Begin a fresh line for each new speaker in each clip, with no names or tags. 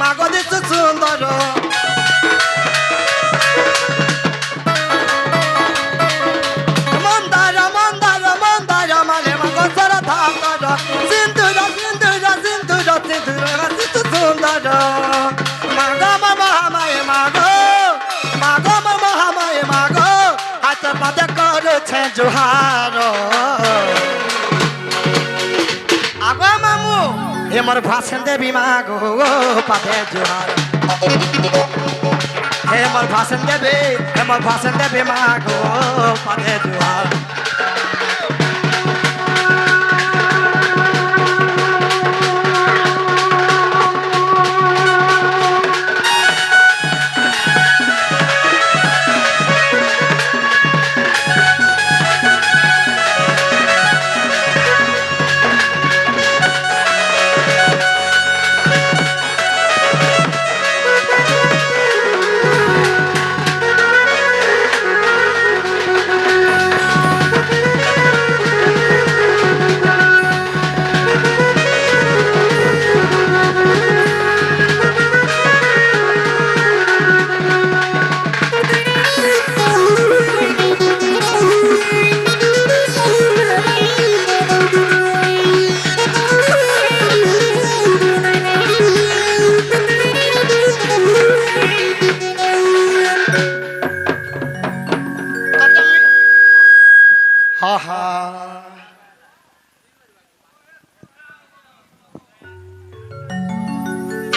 মাগো দিচ্ছ সুন্দর মন্দার মন্দার মন্দার মানে মাগো সারা ধাতর সিন্ধুর সিন্ধুর সিন্ধুর সিন্ধুর দিচ্ছ সুন্দর মাগো মহামায়ে মাগো মাগো মহামায়ে মাগো হাত পাতে করেছে জোহার আগো মামু এমর ভাষণ দেবী মাগো পাতে জোহার এমর ভাষণ দেবী মাগো পাতে জোহার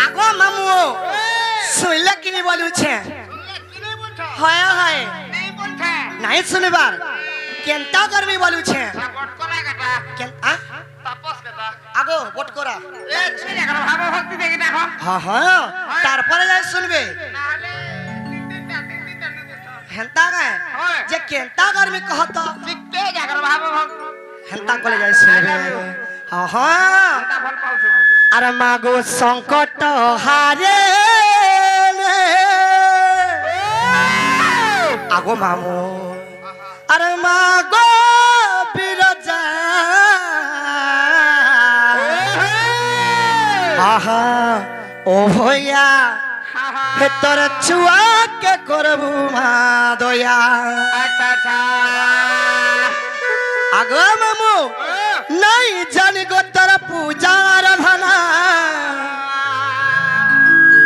আগো মামু শুনলে কিনি বলুছে হয় হয় নাই শুনিবার কেনটা করবি বলুছে আগো বট করা হ্যাঁ তারপরে যাই শুনবে হেন্তা গায় যে কেনটা করবি কহত হেন্তা কলে যাই শুনবে হ্যাঁ আর মাগো সংকট হারে আগো মামু আর মাগো বিরজা আহা ও ভইয়া হে তোর ছুয়াকে করবু মা দয়া আগো মামু নাই জানি গো তোর পূজার ভানা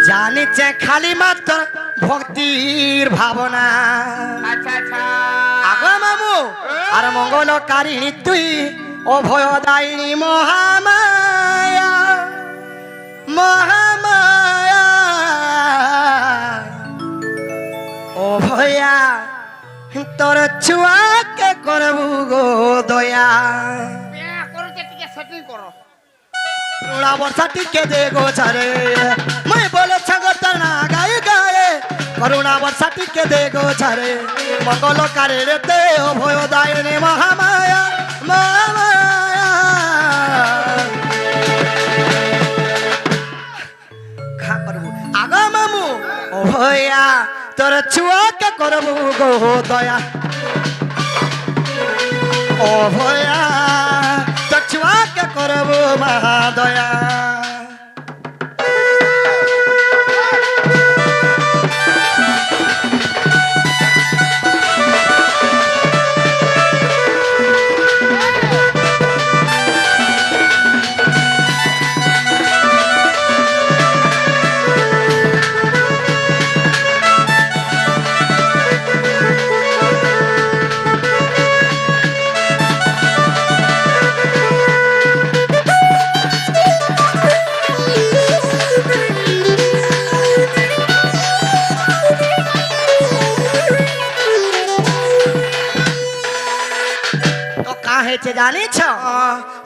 জানিছে খালি মাত্র ভক্তির ভাবনা আগো মামু আর মঙ্গলকারিণী তুই অভয়দায়িনী মহামায়া মহামায়া অভয়া তোর ছুয়াকে করবু গো দয়া পুরা বর্ষা টিকে দে গো ছারে মই বলে ছাগর না গায়ে গায়ে করুণা বর্ষা টিকে দে গো ছারে মঙ্গল কারে রে দে অভয় দায়নে মহামায়া মহামায়া খা করবু আগা মামু অভয়া তোর ছুয়াকে করবু গো দয়া অভয়া তোর ছুয়াকে করবু মহাদয়া জানিছ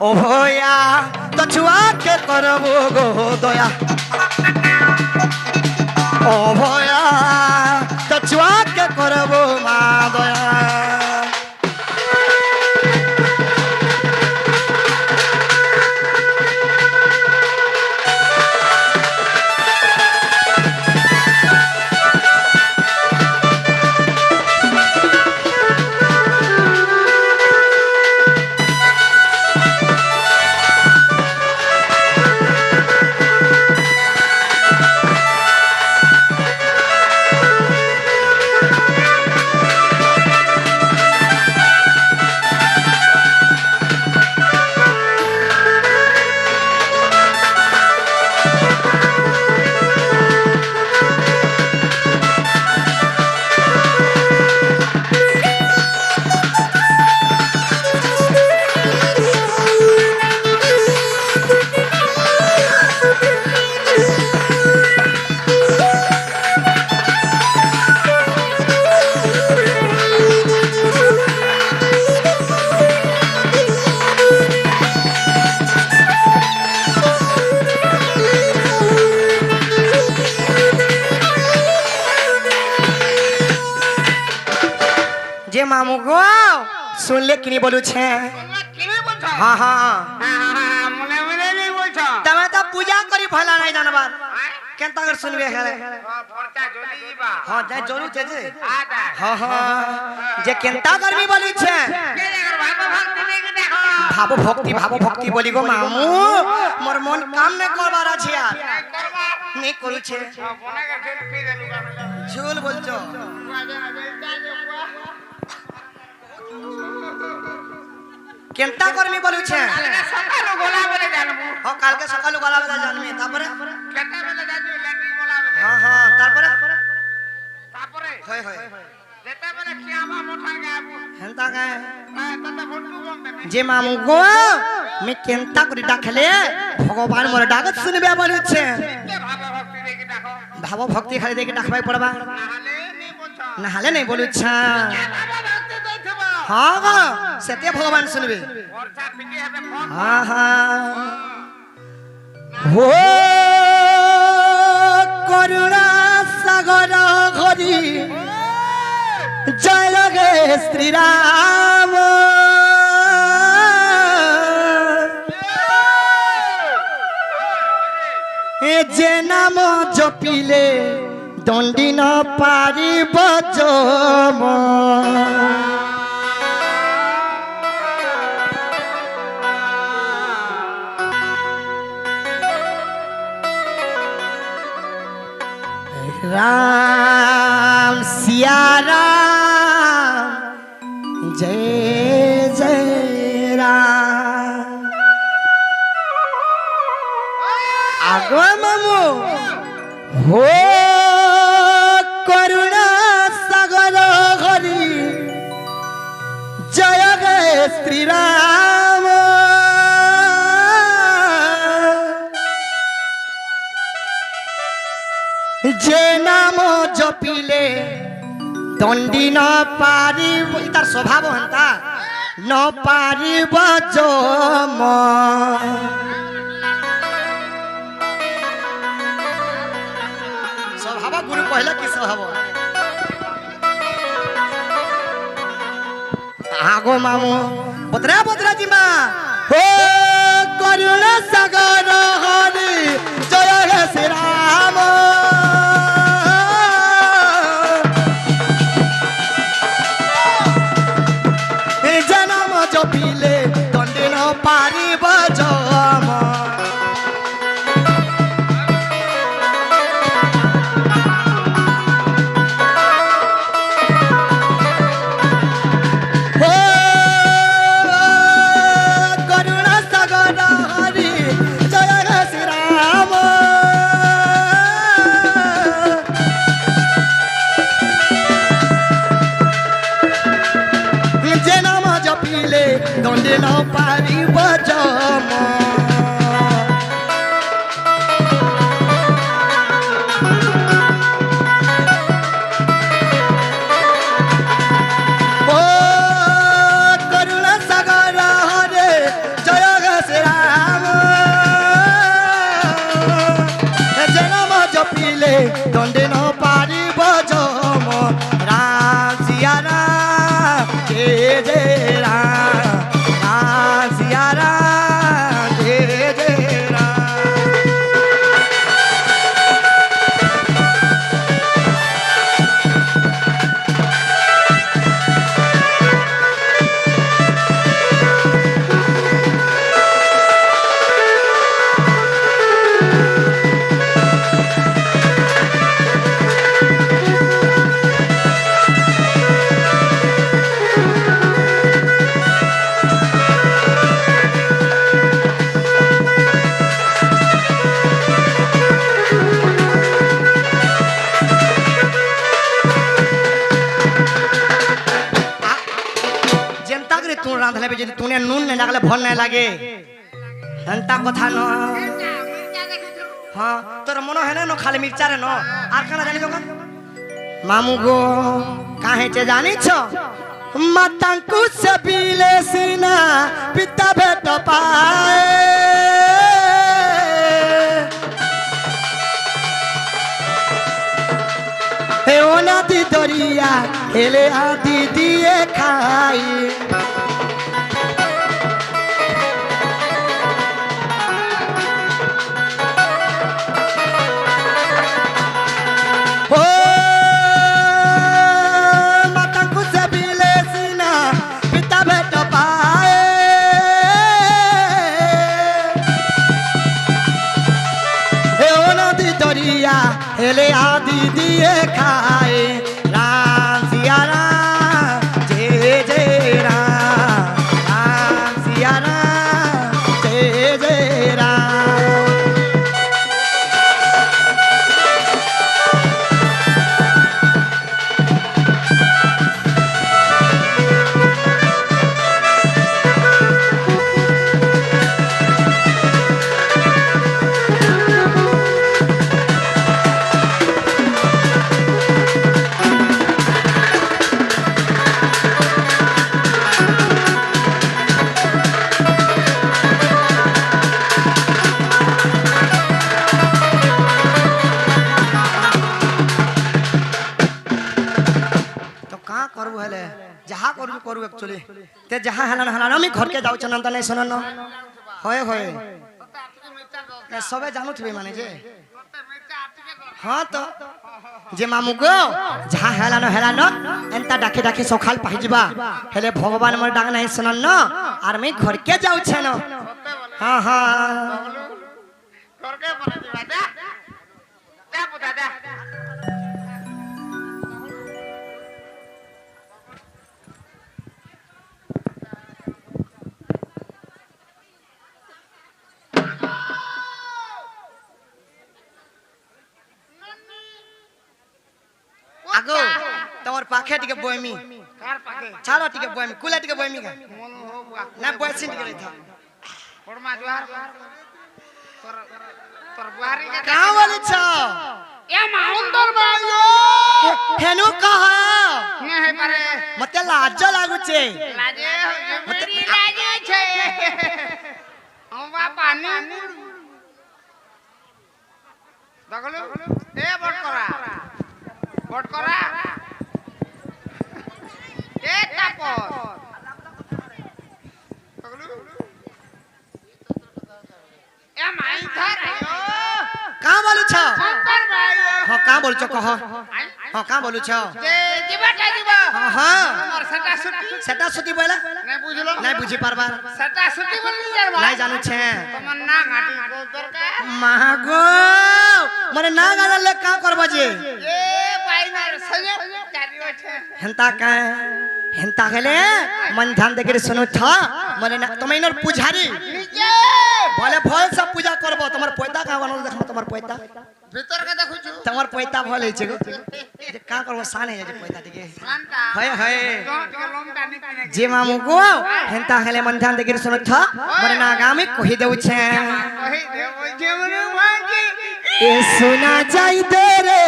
ও ভয়া তো ছুয়াকে করবো গো দয়া ও ভয়া তো ছুয়াকে করবো মা দয়া মামু গো শুনলে কিনি বলুছে হ্যাঁ হ্যাঁ তুমি তো পূজা করি ভালা নাই জানবার কেন তাকে শুনবে হেলে হ্যাঁ যাই জরুছে যে হ্যাঁ হ্যাঁ যে কেনতা করবি বলিছে ভাব ভক্তি বলি গো মামু মোর মন কাম নে করবার আছে আর নে করুছে ঝুল বলছো কেনতা করবি বলুছে সকালু গলা বলে জানবো হ্যাঁ কালকে সকালু গলা বলে জানবি তারপরে কেনতা বলে জানবি ল্যাট্রিন গলা বলে হ্যাঁ হ্যাঁ তারপরে হয় হয় যেটা বলে কিয়ামা মোঠা গাবু হেনতা গায় তত বন্ধু বন্ধে যে মামু গো মে কেনতা করে ডাকলে ভগবান মোর ডাকত শুনবে বলুছে ভাব ভক্তি খালি দেখে ডাকবাই পড়বা নাহলে নেই বলুছা हाँ हाँ सत्य भगवान सुनबे हाँ हाँ हो करुणा सागर हरि जय लगे श्री राम जे नाम जपिले दंडी न पारिब जम राम सिया राम जय जय राम आगो मामू हो करुणा सागर हरि जय गे श्री राम जे नाम जपिले दंडी न पारिब तार स्वभाव हंता न पारिब जम स्वभाव गुरु कहला कि स्वभाव आगो मामू बदरा जिमा हो करुणा सागर हरि जय हे श्री राम जपिले दंडे न पारिब जम हो करुणा सागर हरि जय हे श्री राम जे नाम जपिले दंडे न पारिब जम ओ करुणा सागर हरे जय गे श्री राम जे नाम जपिले दंडे न पारिब जम राम सिया राम जय जय राम सिया राम जय जय राम तू रांधले बे यदि तूने नून नहीं लागले भल नहीं लागे हंता कथा न हां तोर मन है न खाली मिर्चा रे न आर काना जानि जोका मामू गो काहे चे जानि छ मातांकु सबिले सिना पिता भेट पाए हे হেও নদী দরিয়া হেলে আদি দিয়ে খাই ও মাতা কুছে বিলে সিনা পিতা বেট পায় হেও নদী দরিয়া হেলে আদি দিয়ে খায় রাম সিয়া রাম জয় জয় রাম রাম সিয়া রাম জয় জয় রাম করবো হেলে যাহা করবি করবো একচুয়ালি তে যাহা হেলান হেলান আমি ঘরকে যাওছ না নাই শোনান হয় হয় সবে জানুথিবে মানে যে হ্যাঁ তো যে মামু গো যাহা হেলান হেলান এন্তা ডাকে ডাকে সকাল পাই যা হেলে ভগবান মোর ডাক নাই শোনান আর আমি ঘরকে যাওছ না হ্যাঁ হ্যাঁ
ঘরকে পরে দিবা দা দা পুতা দা
আগো তোমার পাখে টিকে বইমি
কার পাকে
ছাড়ো টিকে বইমি কুলা টিকে বইমি কা
মন হো বুয়া
না বইছিন টিকে রইথা
পড়মা জোহার তোর তোর বুহারি কে
কাও বলিছ
এ মাউন্দর বায়ো
হেনু কহ
নে হে পারে
মতে লাজ লাগুছে
লাজে মেরি লাজে છે ওবা পানি দেখলো এ বট করা এ তাপস দেখলো এ মাই ধর আয়ো
কা বলিছ
শঙ্কর বায়ো
হ্যাঁ কা বলছ কহ হ্যাঁ কা বলছ
যে দিবাটা দিবা
হ্যাঁ হ্যাঁ
তোমার সেটা ছুটি
সেটা সুতি বইলা
নাই বুঝলো
নাই বুঝি পারবার
সেটা ছুটি বলি যাবা
নাই জানুছে
তোমার না গাটি দরকার
মাগো মানে না গানালে কা করবা যে
এ বাইনার সজে চারি ওঠে
হেনতা কা হেনতা গেলে মন ধ্যান দেখে শুনো থা মানে না তুমি ইনর পূজারি
নিজে
বলে ভয় সব পূজা করব তোমার পয়তা কা বানো দেখো তোমার পয়তা
ভিতর কে দেখুছু
তোমার পয়তা ভয় হইছে গো যে কা করব সানে যে পয়তা দিকে
লানটা
হয় হয়
কে লমটা নি পিনে
যে মামু গো হেনতা গেলে মন ধ্যান দেখে শুনো থা মানে না আগামী কহি দেউছে
কই দে ওই যে মনে ভাগি
এ সোনা যাইতে রে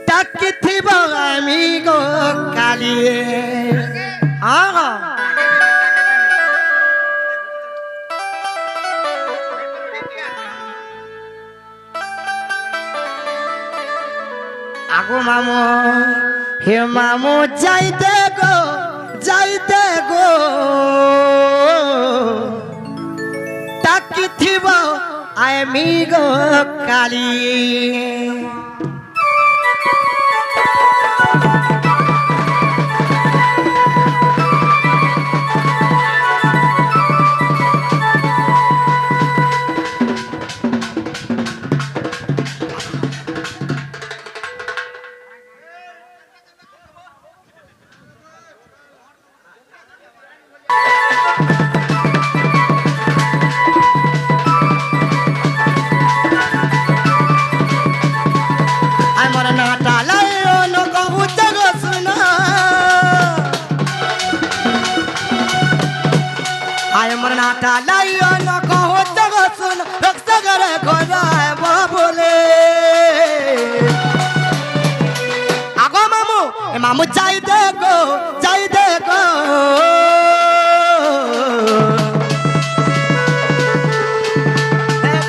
টাকি থিব আমি গো কালিয়ে আগো মামু হে মামু যাইতে গো টাকি থিব আমি গো কালি মরনাটা লাইও ন কহো তগ শুন রক্তগরে খোদায় বাবুলে আগো মামু এ মামু যাই দে গো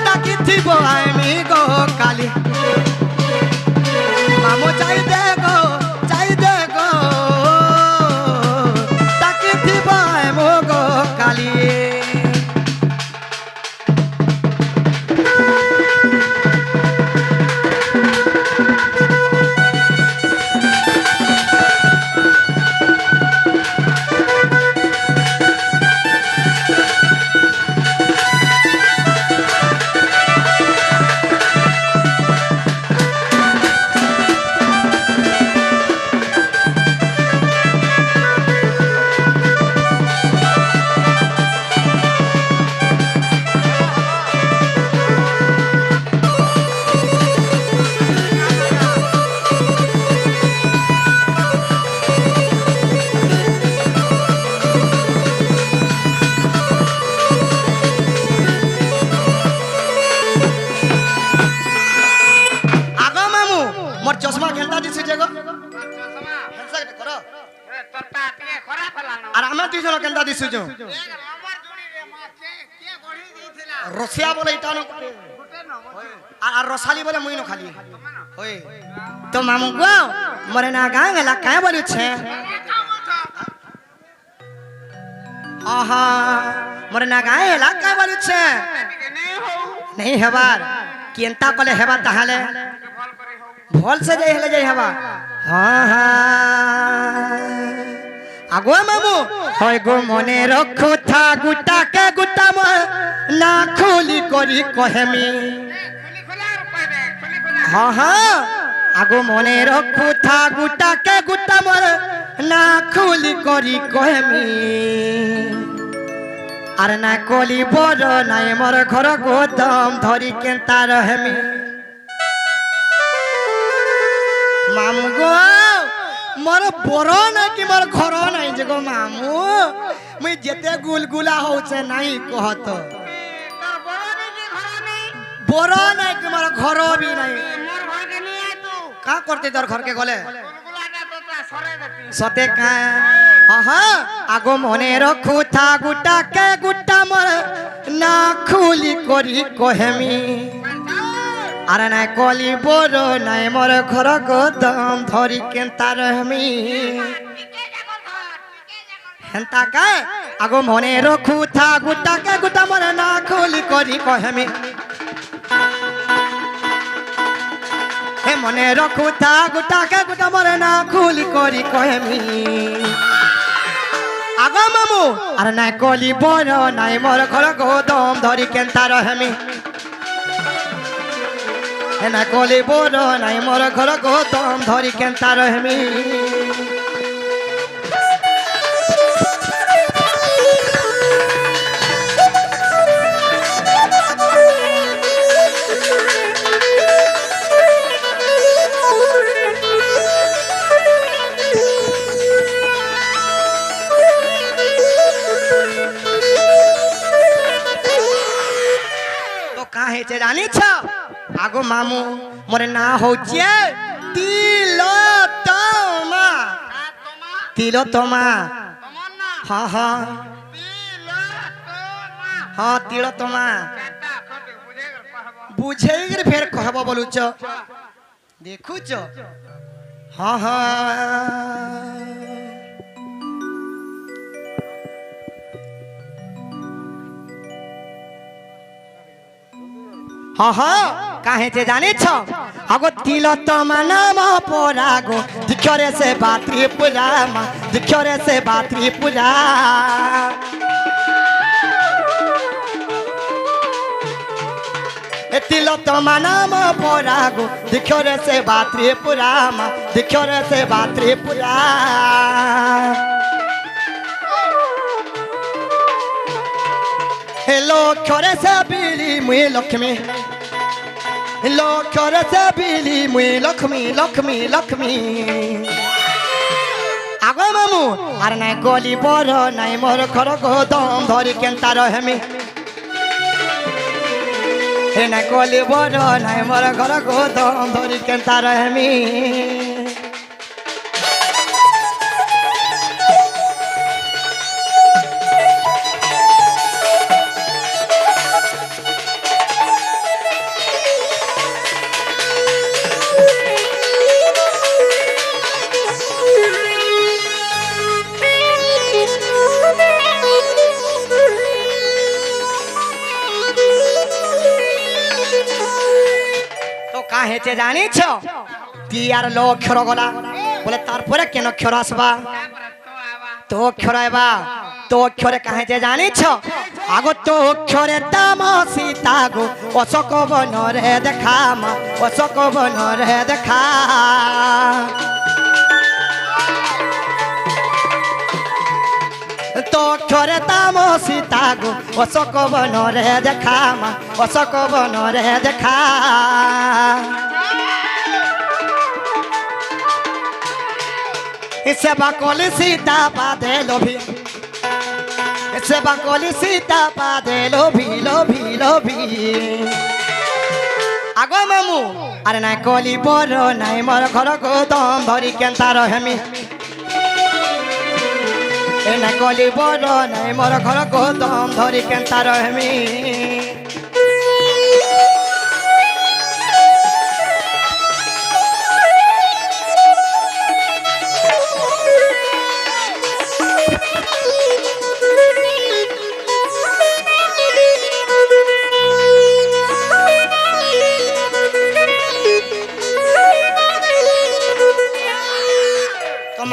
টাকি থিব काली मामू चाहिए गो ताकि थी बाय मोगो काली मोर चश्मा केनता दिसु जेगो
चश्मा
हेंसा करो
ए तोरता टिके खराब हलानो
আর আমরা দুই জন কেনতা দিছু जो
एक नंबर जोड़ी रे मा के गढी दिथिला
রসিয়া বলে এটা ন
गुटे न
আর রসালি বলে মুই ন খালি ওই তো মামু গো মরে না গাঁ গেলা কায় বলিছে আহা মরে না গাঁ গেলা কায় বলিছে नहीं हेबार केनता कले हेबा ताहले भोल से जाई हेले जाई हेबा हां हां আগো মামু হয় গো মনে রক্ষো থা গুটা কে গুটা ম না খুলি করি কহেমি
खुली खुला रुपए दे खुली खुला
हां हां আগো মনে রক্ষো থা গুটা কে গুটা ম না খুলি করি কহেমি আর না কলি বড় নাই মোর ঘর গোদম ধরি কেনতা রহেমি মামু গো মোর বড় নাই কি মোর ঘর নাই যে গো মামু মুই যেতে গুলগুলা হউছে নাই কহত
तोर बड़ो रे के घर नहीं
বড় নাই কি মোর ঘর বি নাই
मोर घर के नहीं आय तू
का करते তোর ঘর কে গলে
गुलगुलाटा तो सरे देती
সতে কা আহা আগো মনে রখু থা গুটা কে গুটা মোর না খুলি করি কহেমি আর নাই কলি বড় নাই মোর ঘর গোদম ধরি কেনতা রহমি হেনতা কা আগো মনে রখু থা গুটা কে গুটা মোর না খুলি করি কহেমি হে মনে রখু থা গুটা কে গুটা মোর না খুলি করি কহেমি আগো মামু আর নাই কলি বড় নাই মোর ঘর গোদম ধরি কেনতা রহমি না কলি বড় নাই মোর ঘর গোদম ধরি কেনতা রহমি তো কাহে যে জানিছ আগো মামু মোরে না হচ্ছে তিলোত্তমা
का तोमा
তিলোত্তমা
तमन्ना
হ্যাঁ হ্যাঁ
तिलोत्तमा
হ্যাঁ তিলোত্তমা
केता खट बुझे कहबो
বুঝেইগির ফের কহব বলুছ দেখুছ হ্যাঁ হ্যাঁ হ্যাঁ হ্যাঁ কাহে যে জানিছ আগো তিলোত্তমা নাম পরাগো দিক্ষরে সে বাত্রি পূজা মা দিক্ষরে সে বাত্রি পূজা তিলোত্তমা নাম পরাগো দিক্ষরে সে বাত্রি পূজা মা দিক্ষরে সে বাত্রি পূজা লক্ষরে সে বিলি মুই লক্ষ্মী লক্ষরে সে বিলি মুই লক্ষ্মী লক্ষ্মী লক্ষ্মী আগো মামু আর নাই গলি বড় নাই মোর ঘর গোদম ধরি কেনতা রহেমি হে নাই গলি বড় নাই মোর ঘর গোদম ধরি কেনতা রহেমি হেঁচে জানিছ তি আর লো অক্ষর গলা বলে তারপরে কেন অক্ষর আসবা তো অক্ষর এবা তো অক্ষরে কাহেঁচে জানিছ আগো তো অক্ষরে দাম সীতা গো অশোক বনরে দেখা মা অশোক বনরে দেখা তো অক্ষরে দাম সীতা গো অশোক বনরে দেখা মা অশোক বনরে দেখা সেবা কলি সীতা পাদে লোভি সেবা কলি সীতা পাদে লোভি লোভি লোভি আগো মামু আরে নাই কলি বড় নাই মোর ঘর গোদম ধরি কেন্তা রহেমি এ নাই কলি বড় নাই মোর ঘর গোদম ধরি কেন্তা রহেমি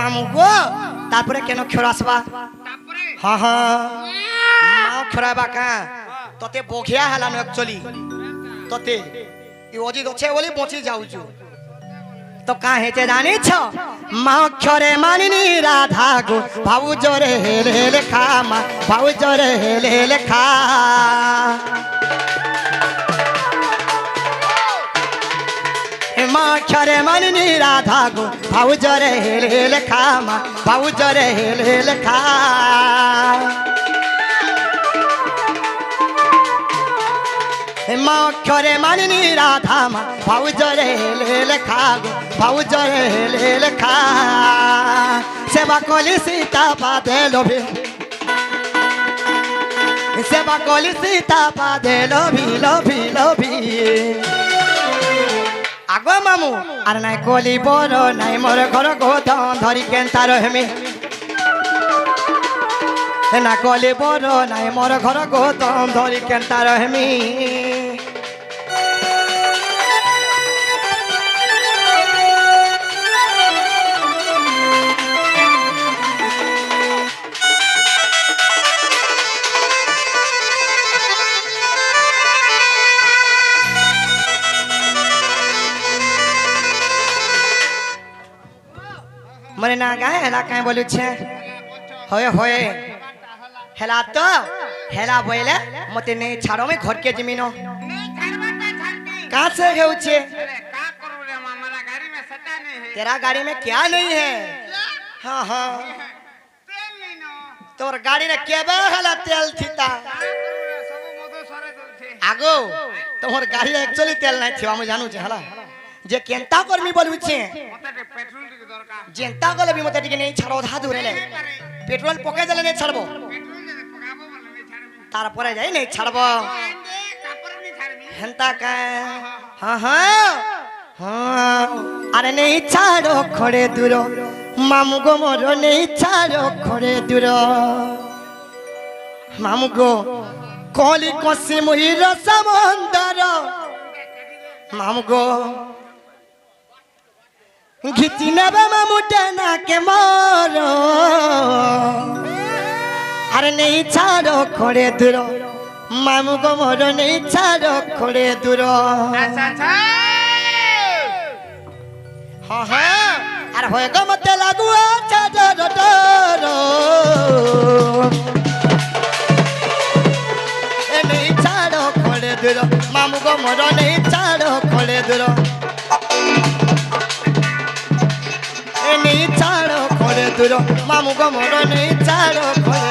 মামু গো তারপরে কেন ক্ষর আসবা হ্যাঁ হ্যাঁ মা ক্ষরাবা কা তোতে বঘিয়া হেলানো একচুয়ালি তোতে ই অজিত আছে বলি বঁচি যাউছু তো কা হেচে জানিছ মা অক্ষরে মানিনি রাধা গো ভাউ জরে হেলে লেখা মা ভাউ জরে হেলে লেখা মা অক্ষরে মানিনি রাধা গো ভাউ জরে হেলে লেখা মা ভাউ জরে হেলে লেখা মা অক্ষরে মানিনি রাধা মা ভাউ জরে হেলে লেখা গো ভাউ জরে হেলে লেখা সেবা কলি সীতা পাদে লোভি সেবা কলি সীতা পাদে লোভি লোভি লোভি আগো মামু আর নাই কলি বড় নাই মোর ঘর গোদম ধরি কেন্তা রহেমি না কলি বড় নাই মোর ঘর গোদম ধরি কেন্তা রহেমি मरे ना गाए हेला कहीं बोलू छे होए होए हेला तो हेला बोले मते नहीं छाड़ो में घर के जमीनो कहाँ से है उचे तेरा गाड़ी में क्या नहीं है हाँ हाँ तोर गाड़ी में क्या बा हेला तेल थीता आगो तोर गाड़ी में एक्चुअली तेल नहीं थी वामु जानू छे हला जे केंता कर्मी बोलू छे जेंता गले भी मते टिके नहीं छाड़ो धा दूरे ले पेट्रोल पके देले नहीं छाड़बो तार परे जाई नहीं छाड़बो हेंता का हां हां हां अरे नहीं छाड़ो खड़े दूरो मामू गो मोर नहीं छाड़ो खड़े दूरो मामू गो कोली कोसी मुहिर समुंदर मामू गो घिची नेबे मामुटे ना के मारो अरे नहीं छाड़ो खड़े दूरो मामू को मोरो नहीं छाड़ो खड़े दूरो हाँ हाँ अरे होए गो मते लागू चादो डरो ए नहीं छाड़ो खड़े दूरो मामू को मोरो नहीं छाड़ो खड़े दूरो नहीं छाड़ो खड़े दूरो मामू को मोरो नहीं छाड़ो खड़े